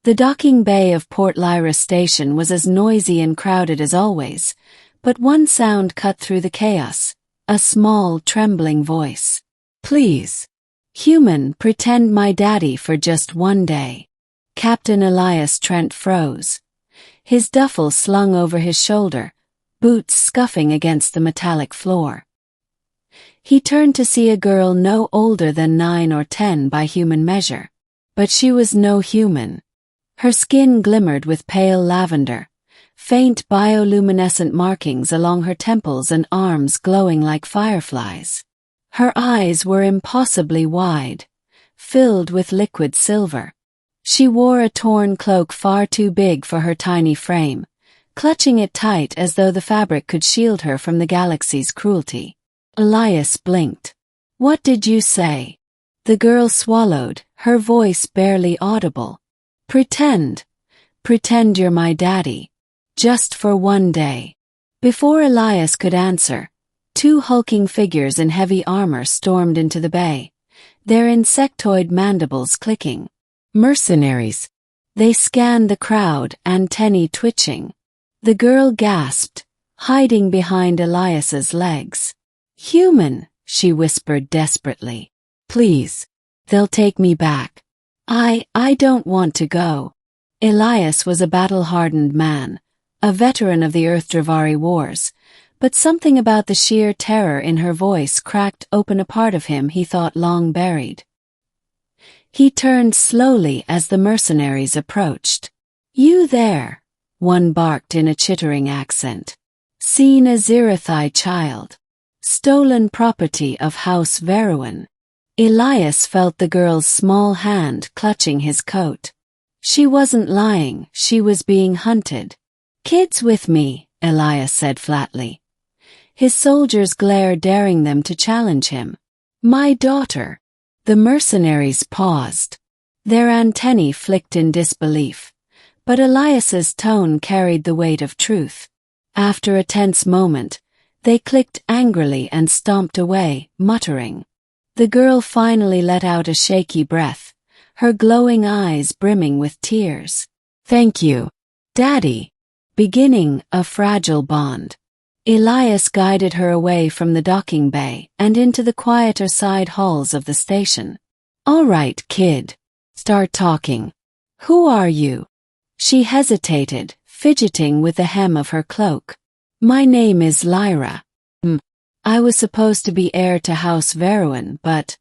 The docking bay of Port Lyra station was as noisy and crowded as always, but one sound cut through the chaos, a small, trembling voice. "Please. Human, pretend my daddy for just one day." Captain Elias Trent froze. His duffel slung over his shoulder, boots scuffing against the metallic floor. He turned to see a girl no older than 9 or 10 by human measure. But she was no human. Her skin glimmered with pale lavender, faint bioluminescent markings along her temples and arms glowing like fireflies. Her eyes were impossibly wide, filled with liquid silver. She wore a torn cloak far too big for her tiny frame, clutching it tight as though the fabric could shield her from the galaxy's cruelty. Elias blinked. "What did you say?" The girl swallowed, her voice barely audible. Pretend you're my daddy. Just for one day." Before Elias could answer, 2 hulking figures in heavy armor stormed into the bay, their insectoid mandibles clicking. Mercenaries. They scanned the crowd, antennae twitching. The girl gasped, hiding behind Elias's legs. "Human," she whispered desperately. "Please. They'll take me back. I don't want to go." Elias was a battle-hardened man, a veteran of the Earth-Dravari wars, but something about the sheer terror in her voice cracked open a part of him he thought long buried. He turned slowly as the mercenaries approached. "You there," one barked in a chittering accent. "Seen a Zirathai child. Stolen property of House Veruin." Elias felt the girl's small hand clutching his coat. She wasn't lying, she was being hunted. "Kids with me," Elias said flatly. His soldiers' glare daring them to challenge him. "My daughter." The mercenaries paused. Their antennae flicked in disbelief, but Elias's tone carried the weight of truth. After a tense moment, they clicked angrily and stomped away, muttering. The girl finally let out a shaky breath, her glowing eyes brimming with tears. "Thank you, Daddy." Beginning a fragile bond. Elias guided her away from the docking bay and into the quieter side halls of the station. "All right, kid. Start talking. Who are you?" She hesitated, fidgeting with the hem of her cloak. "My name is Lyra. I was supposed to be heir to House Veruin, but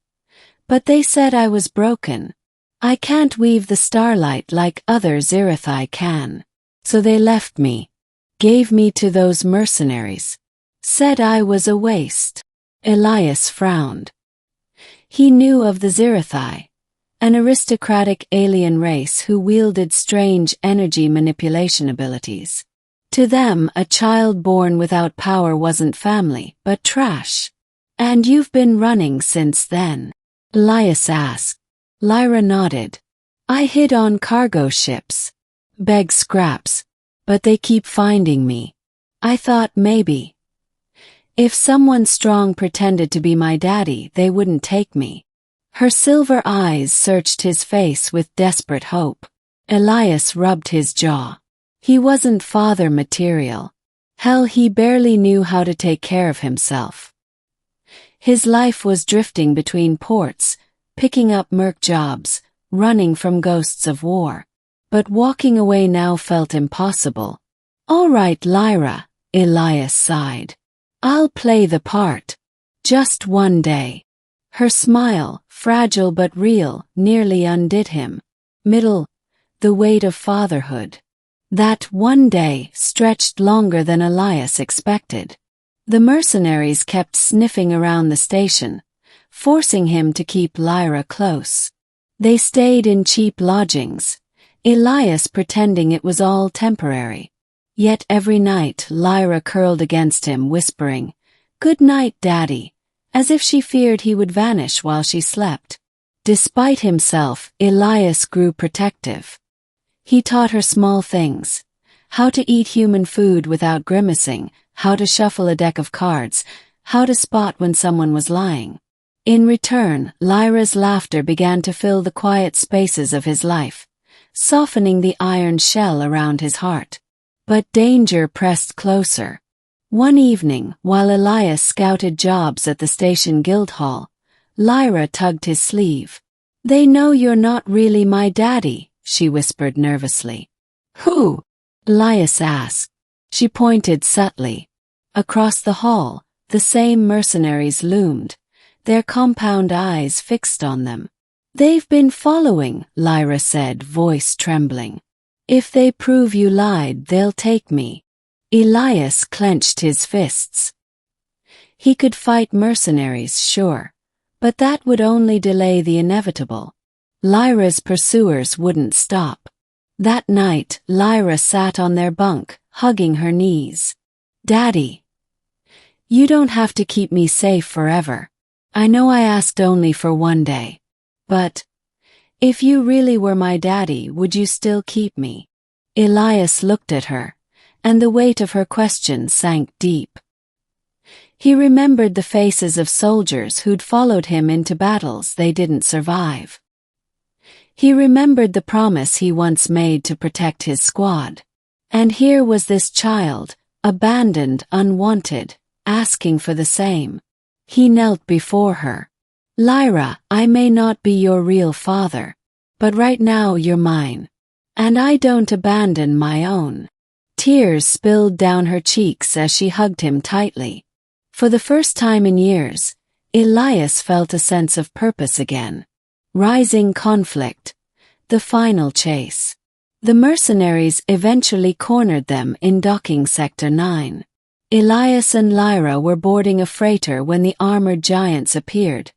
they said I was broken. I can't weave the starlight like other Zirathai can. So they left me, gave me to those mercenaries. Said I was a waste." Elias frowned. He knew of the Zirathai, an aristocratic alien race who wielded strange energy manipulation abilities. To them, a child born without power wasn't family, but trash. "And you've been running since then?" Elias asked. Lyra nodded. "I hid on cargo ships. Beg scraps. But they keep finding me. I thought maybe if someone strong pretended to be my daddy, they wouldn't take me." Her silver eyes searched his face with desperate hope. Elias rubbed his jaw. He wasn't father material. Hell, he barely knew how to take care of himself. His life was drifting between ports, picking up merc jobs, running from ghosts of war. But walking away now felt impossible. "All right, Lyra," Elias sighed. "I'll play the part. Just one day." Her smile, fragile but real, nearly undid him. The weight of fatherhood. That one day stretched longer than Elias expected. The mercenaries kept sniffing around the station, forcing him to keep Lyra close. They stayed in cheap lodgings, Elias pretending it was all temporary. Yet every night Lyra curled against him, whispering, "Good night, Daddy," as if she feared he would vanish while she slept. Despite himself, Elias grew protective. He taught her small things: how to eat human food without grimacing, how to shuffle a deck of cards, how to spot when someone was lying. In return, Lyra's laughter began to fill the quiet spaces of his life, softening the iron shell around his heart. But danger pressed closer. One evening, while Elias scouted jobs at the station guild hall, Lyra tugged his sleeve. "They know you're not really my daddy," she whispered nervously. "Who?" Elias asked. She pointed subtly. Across the hall, the same mercenaries loomed, their compound eyes fixed on them. "They've been following," Lyra said, voice trembling. "If they prove you lied, they'll take me." Elias clenched his fists. He could fight mercenaries, sure, but that would only delay the inevitable. Lyra's pursuers wouldn't stop. That night, Lyra sat on their bunk, hugging her knees. "Daddy, you don't have to keep me safe forever. I know I asked only for one day. But if you really were my daddy, would you still keep me?" Elias looked at her, and the weight of her question sank deep. He remembered the faces of soldiers who'd followed him into battles they didn't survive. He remembered the promise he once made to protect his squad. And here was this child, abandoned, unwanted, asking for the same. He knelt before her. "Lyra, I may not be your real father, but right now you're mine. And I don't abandon my own." Tears spilled down her cheeks as she hugged him tightly. For the first time in years, Elias felt a sense of purpose again. Rising conflict. The final chase. The mercenaries eventually cornered them in docking Sector 9. Elias and Lyra were boarding a freighter when the armored giants appeared,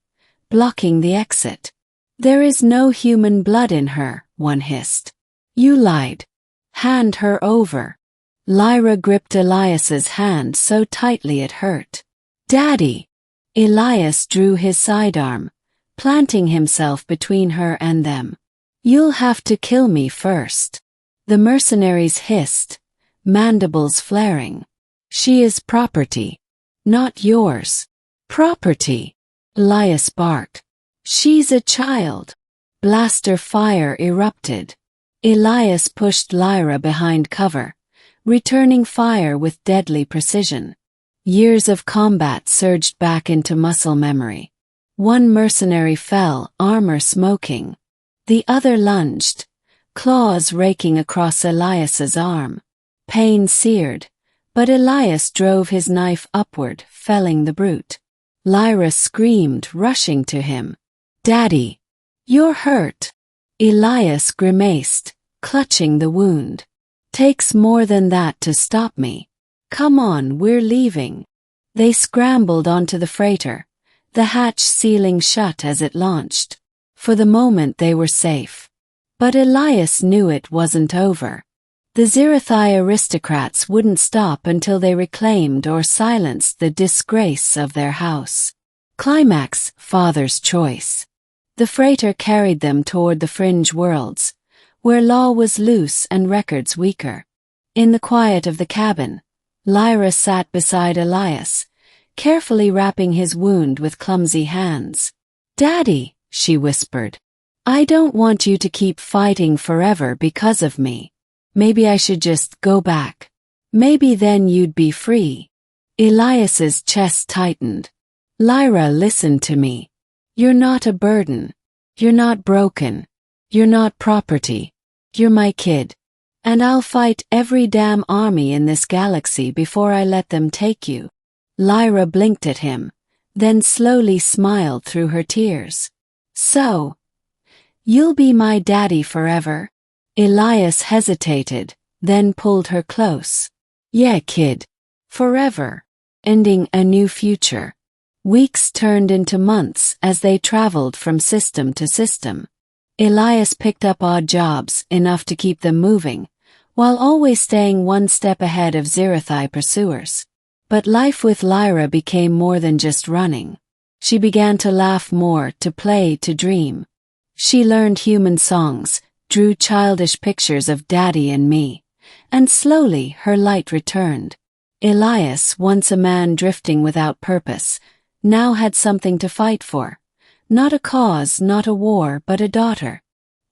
blocking the exit. "There is no human blood in her," one hissed. "You lied. Hand her over." Lyra gripped Elias's hand so tightly it hurt. "Daddy!" Elias drew his sidearm, planting himself between her and them. "You'll have to kill me first." The mercenaries hissed, mandibles flaring. "She is property. Not yours." "Property," Elias barked. "She's a child." Blaster fire erupted. Elias pushed Lyra behind cover, returning fire with deadly precision. Years of combat surged back into muscle memory. One mercenary fell, armor smoking. The other lunged, claws raking across Elias's arm. Pain seared, but Elias drove his knife upward, felling the brute. Lyra screamed, rushing to him. "Daddy, you're hurt." Elias grimaced, clutching the wound. "Takes more than that to stop me. Come on, we're leaving." They scrambled onto the freighter, the hatch sealing shut as it launched. For the moment they were safe. But Elias knew it wasn't over. The Zirathai aristocrats wouldn't stop until they reclaimed or silenced the disgrace of their house. Climax, father's choice. The freighter carried them toward the fringe worlds, where law was loose and records weaker. In the quiet of the cabin, Lyra sat beside Elias, carefully wrapping his wound with clumsy hands. "Daddy," she whispered, "I don't want you to keep fighting forever because of me. Maybe I should just go back. Maybe then you'd be free." Elias's chest tightened. "Lyra, listen to me. You're not a burden. You're not broken. You're not property. You're my kid. And I'll fight every damn army in this galaxy before I let them take you." Lyra blinked at him, then slowly smiled through her tears. "So, you'll be my daddy forever?" Elias hesitated, then pulled her close. "Yeah, kid. Forever. Ending a new future." Weeks turned into months as they traveled from system to system. Elias picked up odd jobs, enough to keep them moving, while always staying one step ahead of Zirathai pursuers. But life with Lyra became more than just running. She began to laugh more, to play, to dream. She learned human songs, drew childish pictures of Daddy and me, and slowly her light returned. Elias, once a man drifting without purpose, now had something to fight for. Not a cause, not a war, but a daughter.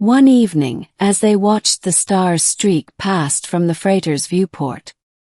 One evening, as they watched the stars streak past from the freighter's viewport,